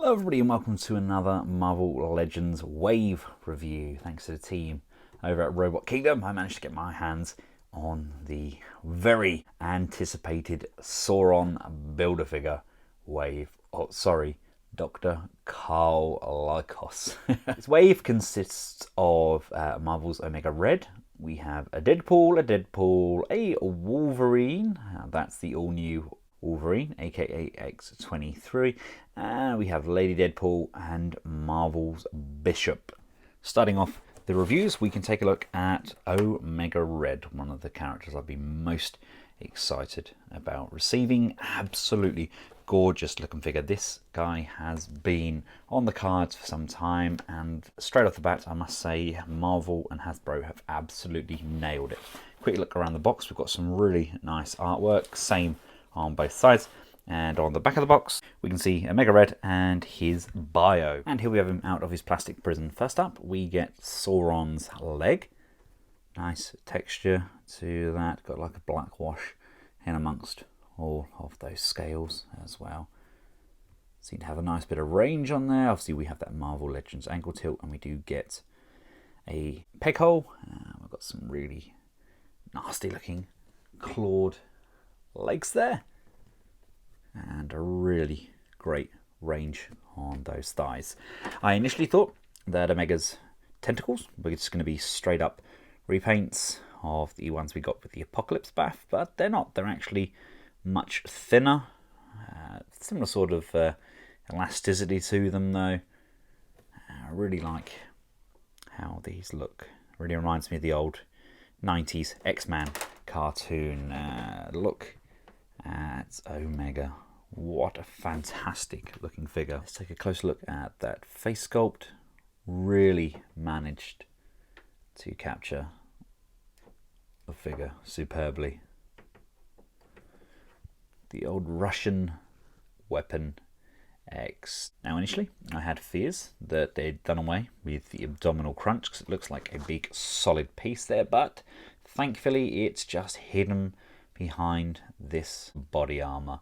Hello everybody and welcome to another Marvel Legends Wave review. Thanks to the team over at Robot Kingdom, I managed to get my hands on the very anticipated Sauron Build-A-Figure Wave. Oh, sorry, Dr. Carl Lycos. This wave consists of Marvel's Omega Red. We have a Deadpool, a Wolverine, that's the all-new Wolverine, aka X-23, and we have Lady Deadpool and Marvel's Bishop. Starting off the reviews, we can take a look at Omega Red, one of the characters I've been most excited about receiving. Absolutely gorgeous looking figure. This guy has been on the cards for some time, and straight off the bat I must say Marvel and Hasbro have absolutely nailed it. Quick look around the box, we've got some really nice artwork, same on both sides, and on the back of the box we can see Omega Red and his bio. And here we have him out of his plastic prison. First up we get Sauron's leg. Nice texture to that, got like a black wash in amongst all of those scales as well. Seem to have a nice bit of range on there. Obviously we have that Marvel Legends ankle tilt, and we do get a peg hole. We've got some really nasty looking clawed legs there, and a really great range on those thighs. I initially thought that Omega's tentacles were just going to be straight up repaints of the ones we got with the Apocalypse Bath, but they're not. They're actually much thinner, similar sort of elasticity to them though. I really like how these look. Really reminds me of the old 90s X-Man cartoon. Look at Omega. What a fantastic looking figure. Let's take a closer look at that face sculpt. Really managed to capture the figure superbly. The old Russian weapon X. Now initially I had fears that they'd done away with the abdominal crunch because it looks like a big solid piece there, but thankfully it's just hidden behind this body armor.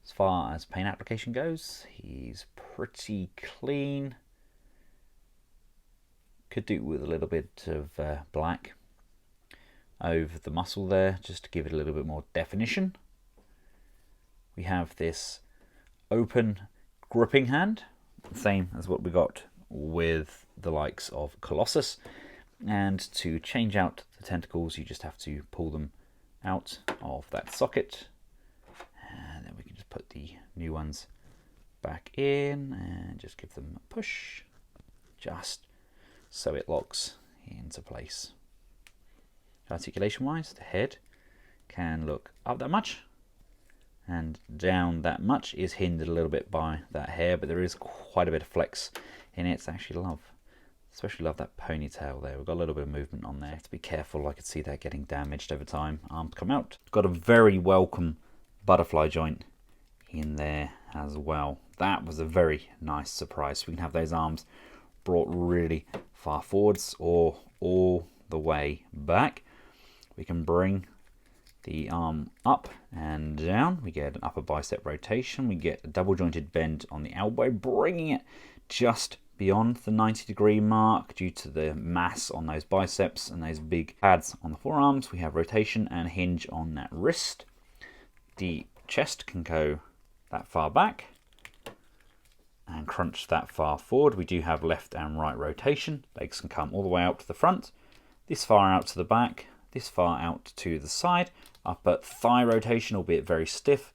As far as paint application goes, he's pretty clean. Could do with a little bit of black over the muscle there just to give it a little bit more definition. We have this open gripping hand, same as what we got with the likes of Colossus, and to change out the tentacles you just have to pull them out of that socket, and then we can just put the new ones back in and just give them a push just so it locks into place. Articulation wise, the head can look up that much and down that much, is hindered a little bit by that hair, but there is quite a bit of flex in it. It's actually especially love that ponytail there. We've got a little bit of movement on there. To be careful, I could see that getting damaged over time. Arms come out. Got a very welcome butterfly joint in there as well. That was a very nice surprise. We can have those arms brought really far forwards or all the way back. We can bring the arm up and down. We get an upper bicep rotation. We get a double jointed bend on the elbow, bringing it just beyond the 90-degree mark due to the mass on those biceps and those big pads on the forearms. We have rotation and hinge on that wrist. The chest can go that far back and crunch that far forward. We do have left and right rotation. Legs can come all the way out to the front, this far out to the back, this far out to the side. Upper thigh rotation, albeit very stiff.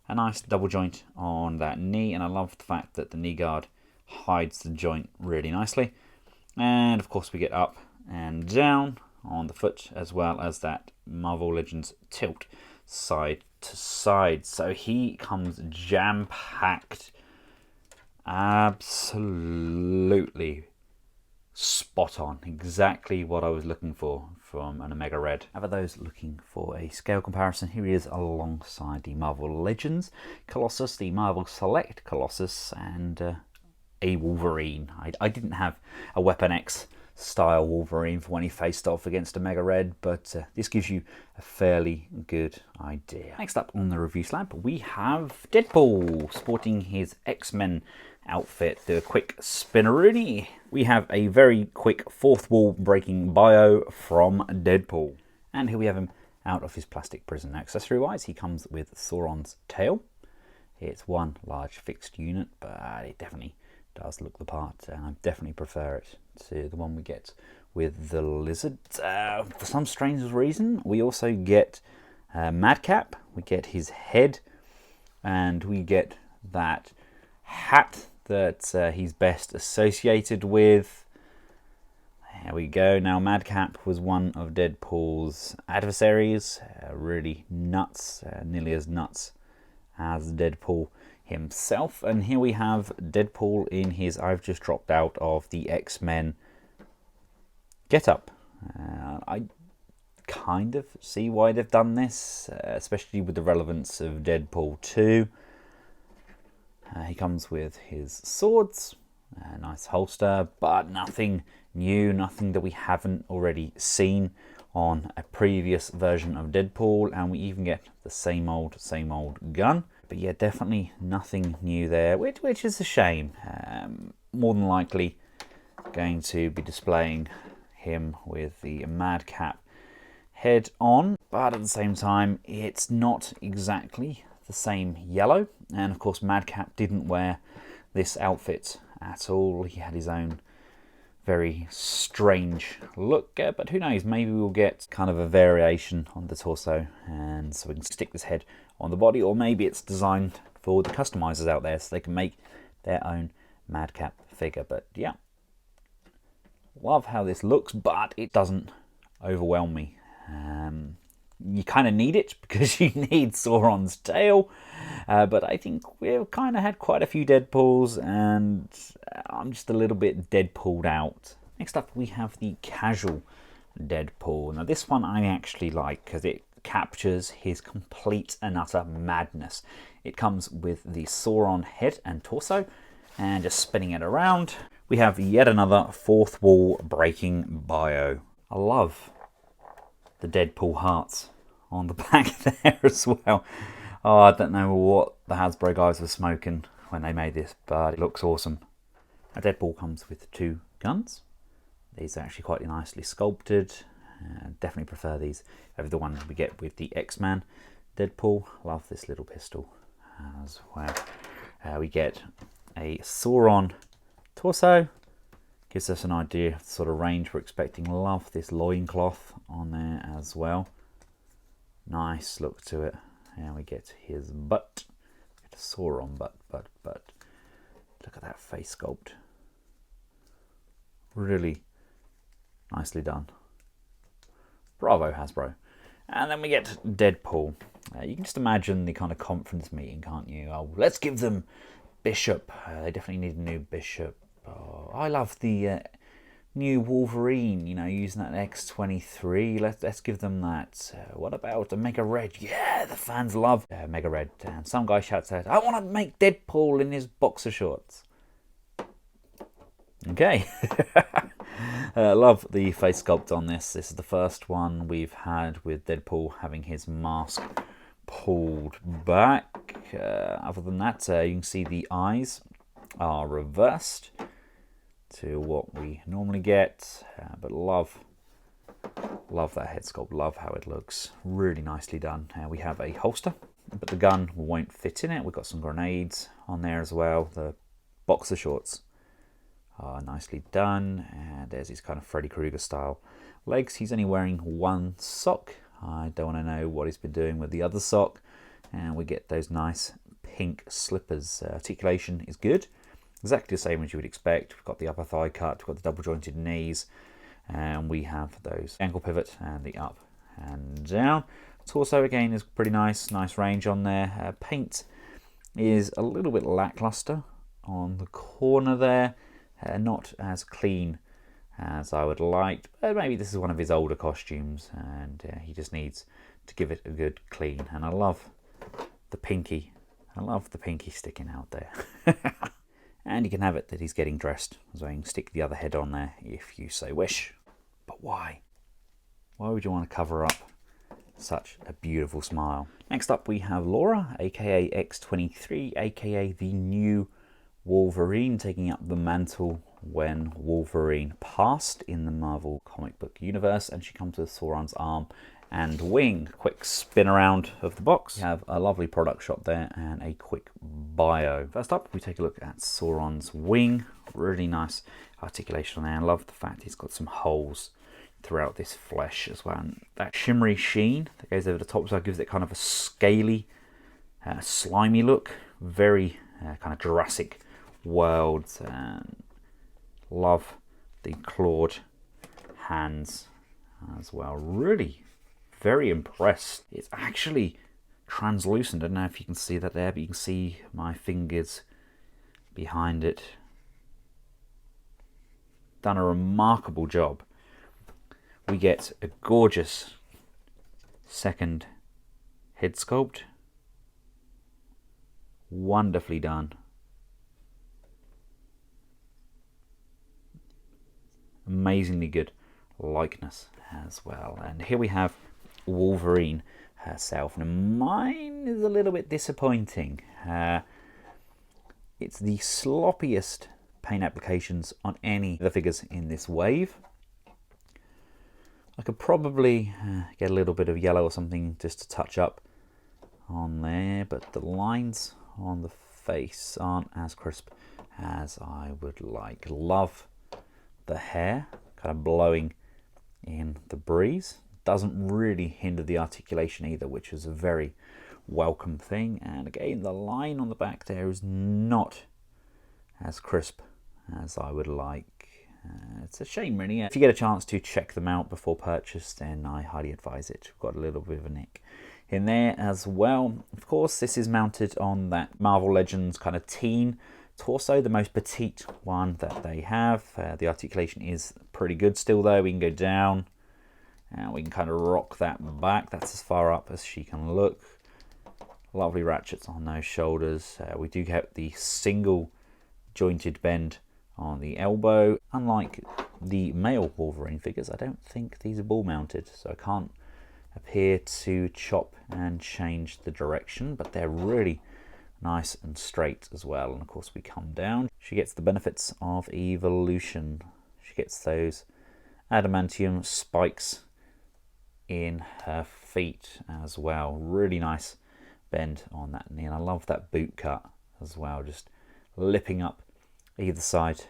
A nice double joint on that knee, and I love the fact that the knee guard hides the joint really nicely. And of course we get up and down on the foot, as well as that Marvel Legends tilt side to side. So he comes jam-packed. Absolutely spot on. Exactly what I was looking for from an Omega Red. How about those looking for a scale comparison? Here he is alongside the Marvel Legends Colossus, the Marvel Select Colossus, and a Wolverine. I didn't have a Weapon X style Wolverine for when he faced off against a Mega Red, but this gives you a fairly good idea. Next up on the review slab, we have Deadpool sporting his X-Men outfit. Do a quick spinneroonie. We have a very quick fourth wall breaking bio from Deadpool. And here we have him out of his plastic prison. Now, accessory wise, he comes with Sauron's tail. It's one large fixed unit, but it definitely does look the part, and I definitely prefer it to the one we get with the lizard. For some strange reason, we also get Madcap. We get his head, and we get that hat that he's best associated with. There we go. Now, Madcap was one of Deadpool's adversaries. Really nuts, nearly as nuts as Deadpool himself. And here we have Deadpool in his I've just dropped out of the X-Men get-up. I kind of see why they've done this, especially with the relevance of Deadpool 2. He comes with his swords, a nice holster, but nothing new, nothing that we haven't already seen on a previous version of Deadpool, and we even get the same old gun. But yeah, definitely nothing new there, which is a shame. More than likely going to be displaying him with the Madcap head on, but at the same time, it's not exactly the same yellow. And of course, Madcap didn't wear this outfit at all. He had his own very strange look, but who knows, maybe we'll get kind of a variation on the torso, and so we can stick this head on the body, or maybe it's designed for the customizers out there so they can make their own Madcap figure. But yeah, love how this looks, but it doesn't overwhelm me. You kind of need it because you need Sauron's tail, but I think we've kind of had quite a few Deadpools, and I'm just a little bit Deadpooled out. Next up, we have the casual Deadpool. Now, this one I actually like because it captures his complete and utter madness. It comes with the Sauron head and torso, and just spinning it around, we have yet another fourth wall breaking bio. I love the Deadpool hearts on the back there as well. Oh, I don't know what the Hasbro guys were smoking when they made this, but it looks awesome. Now, Deadpool comes with two guns. These are actually quite nicely sculpted. Definitely prefer these over the one we get with the X-Men Deadpool. Love this little pistol as well. We get a Sauron torso. Gives us an idea of the sort of range we're expecting. Love this loincloth on there as well. Nice look to it. And we get his butt. Get a Sauron butt. Look at that face sculpt. Really nicely done. Bravo, Hasbro. And then we get Deadpool. You can just imagine the kind of conference meeting, can't you? Oh, let's give them Bishop. They definitely need a new Bishop. Oh, I love the new Wolverine, you know, using that X-23. Let's give them that. What about the Mega Red? Yeah, the fans love Mega Red. And some guy shouts out, I want to make Deadpool in his boxer shorts. Okay. Love the face sculpt on this. This is the first one we've had with Deadpool having his mask pulled back. Other than that, you can see the eyes are reversed to what we normally get, but love that head sculpt. Love how it looks. Really nicely done. We have a holster, but the gun won't fit in it. We've got some grenades on there as well. The boxer shorts are nicely done, and there's his kind of Freddy Krueger style legs. He's only wearing one sock. I don't want to know what he's been doing with the other sock. And we get those nice pink slippers. Articulation is good. Exactly the same as you would expect. We've got the upper thigh cut, we've got the double jointed knees, and we have those ankle pivot and the up and down. Torso again is pretty nice range on there. Paint is a little bit lackluster on the corner there. Not as clean as I would like, but maybe this is one of his older costumes and he just needs to give it a good clean. And I love the pinky. I love the pinky sticking out there. And you can have it that he's getting dressed, so you can stick the other head on there if you so wish. But why? Why would you want to cover up such a beautiful smile? Next up we have Laura, aka X-23, aka the new Wolverine, taking up the mantle when Wolverine passed in the Marvel comic book universe, and she comes with Sauron's arm and wing. Quick spin around of the box. We have a lovely product shot there and a quick bio. First up, we take a look at Sauron's wing. Really nice articulation there. I love the fact he's got some holes throughout this flesh as well. And that shimmery sheen that goes over the top, so it gives it kind of a scaly, slimy look. Very kind of Jurassic World. Love the clawed hands as well. Really very impressed. It's actually translucent. I don't know if you can see that there, but you can see my fingers behind it. Done a remarkable job. We get a gorgeous second head sculpt. Wonderfully done. Amazingly good likeness as well. And here we have Wolverine herself. Now mine is a little bit disappointing. It's the sloppiest paint applications on any of the figures in this wave. I could probably get a little bit of yellow or something just to touch up on there, but the lines on the face aren't as crisp as I would like. Love the hair kind of blowing in the breeze. Doesn't really hinder the articulation either, which is a very welcome thing. And again, the line on the back there is not as crisp as I would like. It's a shame really. If you get a chance to check them out before purchase, then I highly advise it. We've got a little bit of a nick in there as well. Of course, this is mounted on that Marvel Legends kind of teen torso, the most petite one that they have. The articulation is pretty good still though. We can go down and we can kind of rock that back. That's as far up as she can look. Lovely ratchets on those shoulders. We do get the single jointed bend on the elbow. Unlike the male Wolverine figures, I don't think these are ball mounted, so I can't appear to chop and change the direction, but they're really nice and straight as well. And of course we come down. She gets the benefits of evolution. She gets those adamantium spikes in her feet as well. Really nice bend on that knee, and I love that boot cut as well, just lipping up either side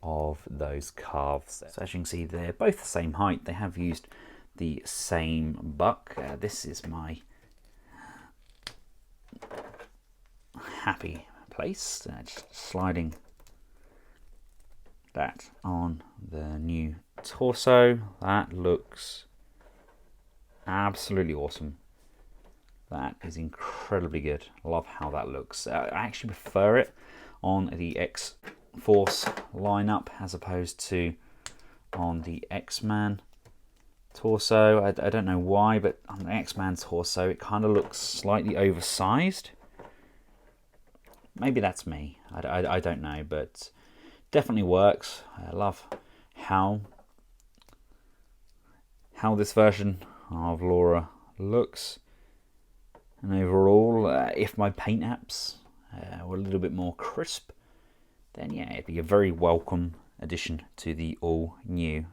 of those calves. So as you can see, they're both the same height. They have used the same buck. This is my happy place. Just sliding that on the new torso. That looks absolutely awesome. That is incredibly good. I love how that looks. I actually prefer it on the X-Force lineup as opposed to on the X-Man torso. I don't know why, but on the X-Man torso it kind of looks slightly oversized. Maybe that's me. I don't know, but definitely works. I love how this version of Laura looks. And overall, if my paint apps were a little bit more crisp, then yeah, it'd be a very welcome addition to the all-new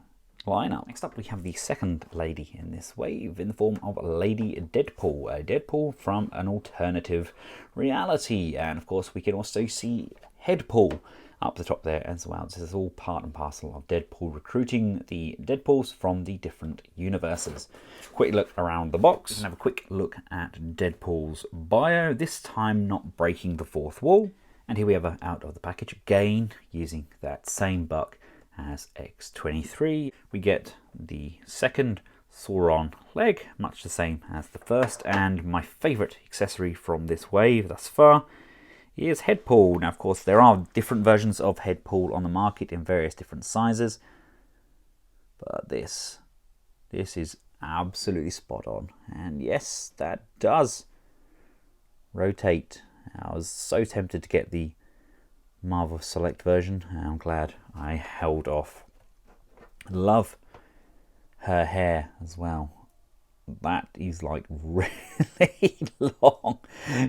lineup. Next up, we have the second lady in this wave in the form of Lady Deadpool. A Deadpool from an alternative reality. And of course, we can also see Headpool up the top there as well. This is all part and parcel of Deadpool recruiting the Deadpools from the different universes. Quick look around the box. We can have a quick look at Deadpool's bio, this time not breaking the fourth wall. And here we have out of the package again, using that same buck as X-23. We get the second Sauron leg, much the same as the first, and my favourite accessory from this wave thus far is Headpool. Now, of course, there are different versions of Headpool on the market in various different sizes, but this is absolutely spot on. And yes, that does rotate. I was so tempted to get the Marvel Select version. I'm glad I held off. Love her hair as well. That is like really long.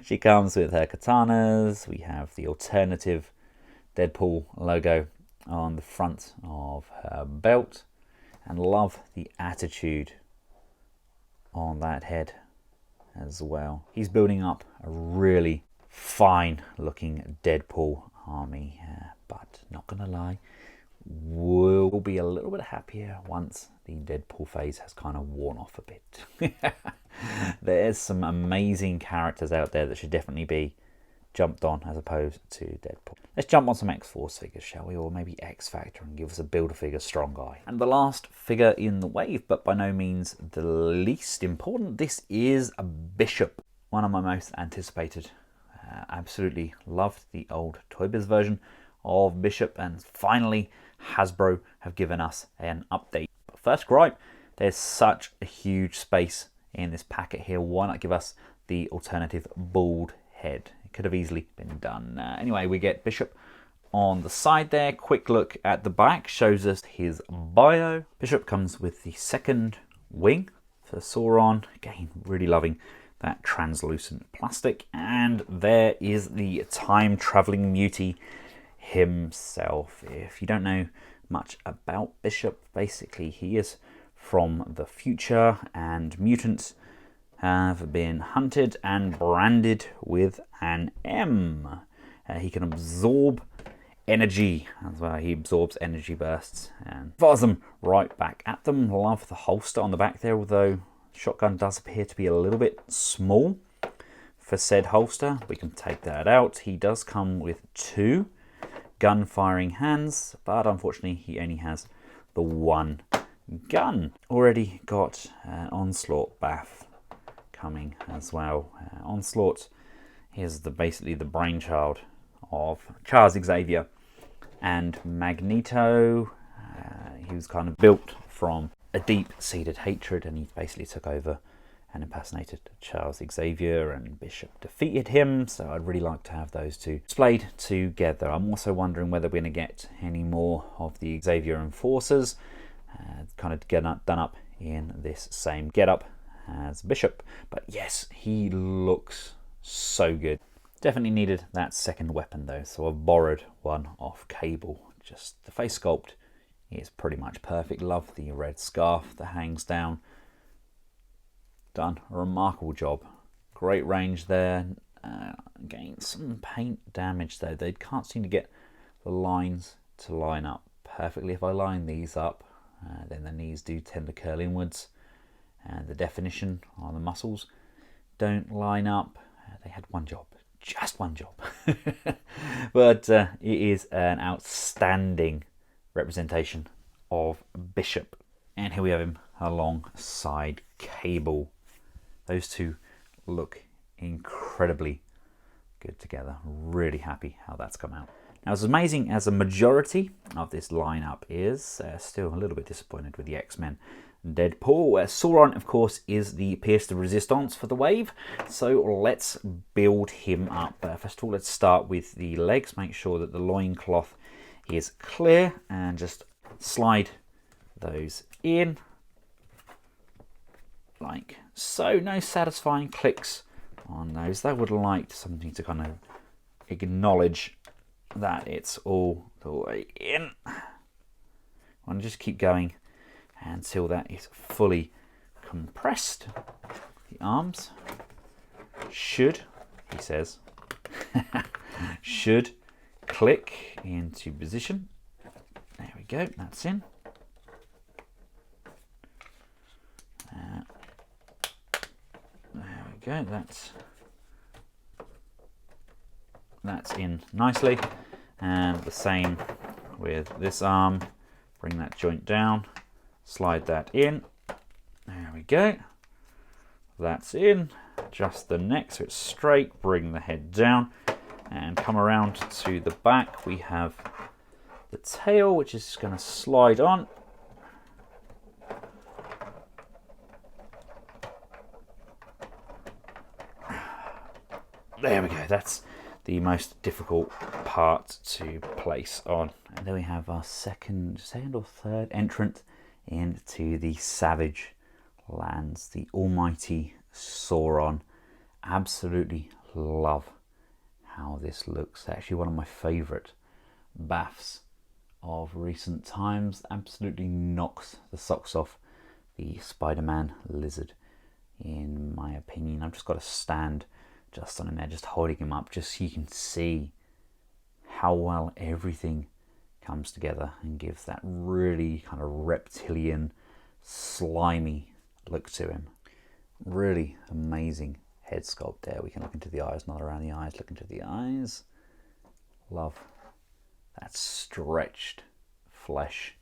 She comes with her katanas. We have the alternative Deadpool logo on the front of her belt, and love the attitude on that head as well. He's building up a really fine looking Deadpool army, but not gonna lie, we'll be a little bit happier once the Deadpool phase has kind of worn off a bit. There's some amazing characters out there that should definitely be jumped on as opposed to Deadpool. Let's jump on some X-Force figures, shall we? Or maybe X-Factor, and give us a Build-A-Figure strong guy. And the last figure in the wave, but by no means the least important, this is a Bishop. One of my most anticipated. Absolutely loved the old Toy Biz version of Bishop, and finally Hasbro have given us an update. But first gripe, there's such a huge space in this packet here. Why not give us the alternative bald head? Could have easily been done. Anyway, we get Bishop on the side there. Quick look at the back shows us his bio. Bishop comes with the second wing for Sauron. Again, really loving that translucent plastic. And there is the time-traveling mutie himself. If you don't know much about Bishop, basically he is from the future, and mutants have been hunted and branded with an M. He can absorb energy as well. He absorbs energy bursts and fires them right back at them. Love the holster on the back there, although shotgun does appear to be a little bit small for said holster. We can take that out. He does come with 2 gun firing hands, but unfortunately he only has the 1 gun. Already got Onslaught Bath coming as well. Onslaught is basically the brainchild of Charles Xavier and Magneto. He was kind of built from a deep-seated hatred, and he basically took over and impersonated Charles Xavier, and Bishop defeated him. So I'd really like to have those two displayed together. I'm also wondering whether we're going to get any more of the Xavier Enforcers kind of done up in this same getup as Bishop. But yes, he looks so good. Definitely needed that second weapon though, so I've borrowed one off Cable. Just the face sculpt is pretty much perfect. Love the red scarf that hangs down. Done a remarkable job. Great range there. Getting some paint damage though. They can't seem to get the lines to line up perfectly. If I line these up, then the knees do tend to curl inwards, and the definition on the muscles don't line up. They had one job, just one job. But it is an outstanding representation of Bishop. And here we have him alongside Cable. Those two look incredibly good together. Really happy how that's come out. Now, as amazing as a majority of this lineup is, still a little bit disappointed with the X-Men Deadpool. Sauron, of course, is the pièce de résistance for the wave, so let's build him up. First of all, let's start with the legs. Make sure that the loincloth is clear, and just slide those in like so. No satisfying clicks on those. They would like something to kind of acknowledge that it's all the way in. And just keep going until that is fully compressed. The arms should, he says, should click into position. There we go, that's in. There we go, that's in nicely. And the same with this arm. Bring that joint down, slide that in. There we go. That's in. Adjust the neck so it's straight. Bring the head down and come around to the back. We have the tail, which is going to slide on. There we go. That's the most difficult part to place on. And then we have our second or third entrant into the Savage Lands, the almighty Sauron. Absolutely love how this looks. Actually one of my favourite baths of recent times. Absolutely knocks the socks off the Spider-Man lizard, in my opinion. I've just got a stand just on him there, just holding him up, just so you can see how well everything comes together and gives that really kind of reptilian, slimy look to him. Really amazing head sculpt there. We can look into the eyes, not around the eyes, look into the eyes. Love that stretched flesh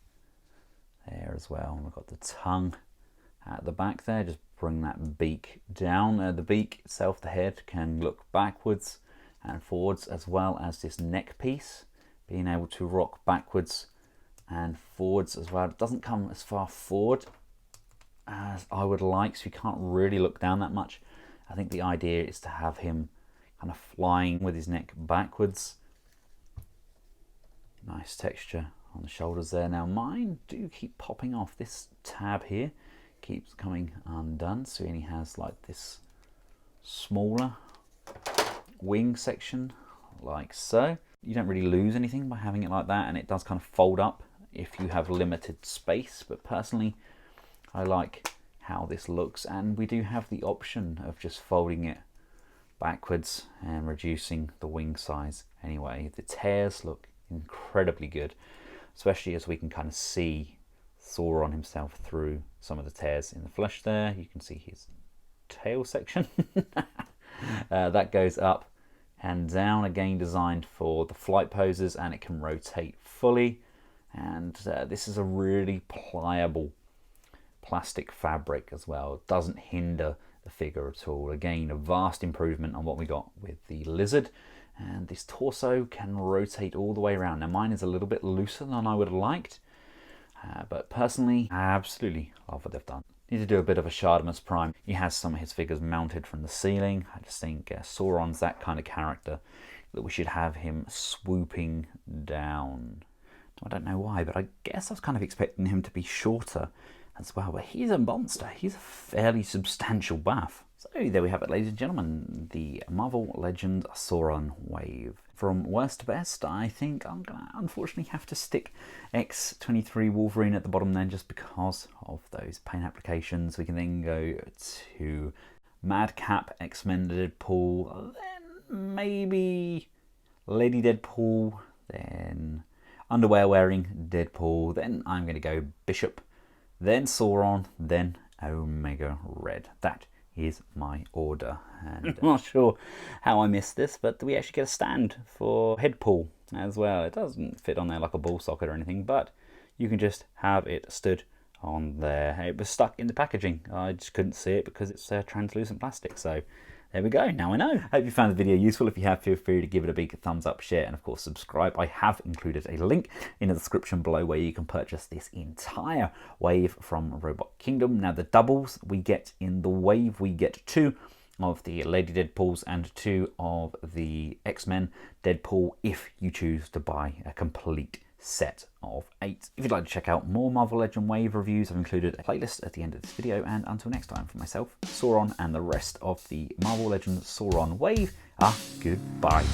there as well. We've got the tongue at the back there. Just bring that beak down. The beak itself, the head, can look backwards and forwards, as well as this neck piece being able to rock backwards and forwards as well. It doesn't come as far forward as I would like, so you can't really look down that much. I think the idea is to have him kind of flying with his neck backwards. Nice texture on the shoulders there. Now mine do keep popping off. This tab here keeps coming undone, so he only has like this smaller wing section like so. You don't really lose anything by having it like that, and it does kind of fold up if you have limited space, but personally I like how this looks, and we do have the option of just folding it backwards and reducing the wing size anyway. The tears look incredibly good, especially as we can kind of see Sauron himself through some of the tears in the flesh there. You can see his tail section. That goes up and down, again designed for the flight poses, and it can rotate fully. And this is a really pliable plastic fabric as well. It doesn't hinder the figure at all. Again, a vast improvement on what we got with the lizard. And this torso can rotate all the way around. Now mine is a little bit looser than I would have liked, but personally I absolutely love what they've done. Need to do a bit of a Shardamus Prime. He has some of his figures mounted from the ceiling. I just think Sauron's that kind of character that we should have him swooping down. I don't know why, but I guess I was kind of expecting him to be shorter as well, but he's a monster. He's a fairly substantial buff. So there we have it, ladies and gentlemen, the Marvel Legends Sauron wave. From worst to best, I think I'm going to unfortunately have to stick X-23 Wolverine at the bottom then, just because of those paint applications. We can then go to Madcap, X-Men Deadpool, then maybe Lady Deadpool, then underwear wearing Deadpool, then I'm going to go Bishop, then Sauron, then Omega Red. That is my order, and I'm not sure how I missed this, but we actually get a stand for Headpool as well. It doesn't fit on there like a ball socket or anything, but you can just have it stood on there. It was stuck in the packaging. I just couldn't see it because it's translucent plastic, so there we go, now I know. Hope you found the video useful. If you have, feel free to give it a big thumbs up, share, and of course subscribe. I have included a link in the description below where you can purchase this entire wave from Robot Kingdom. Now the doubles we get in the wave, we get 2 of the Lady Deadpools and 2 of the X-Men Deadpool if you choose to buy a complete set of 8. If you'd like to check out more Marvel Legend Wave reviews, I've included a playlist at the end of this video, and until next time, for myself, Sauron, and the rest of the Marvel Legends Sauron Wave, goodbye.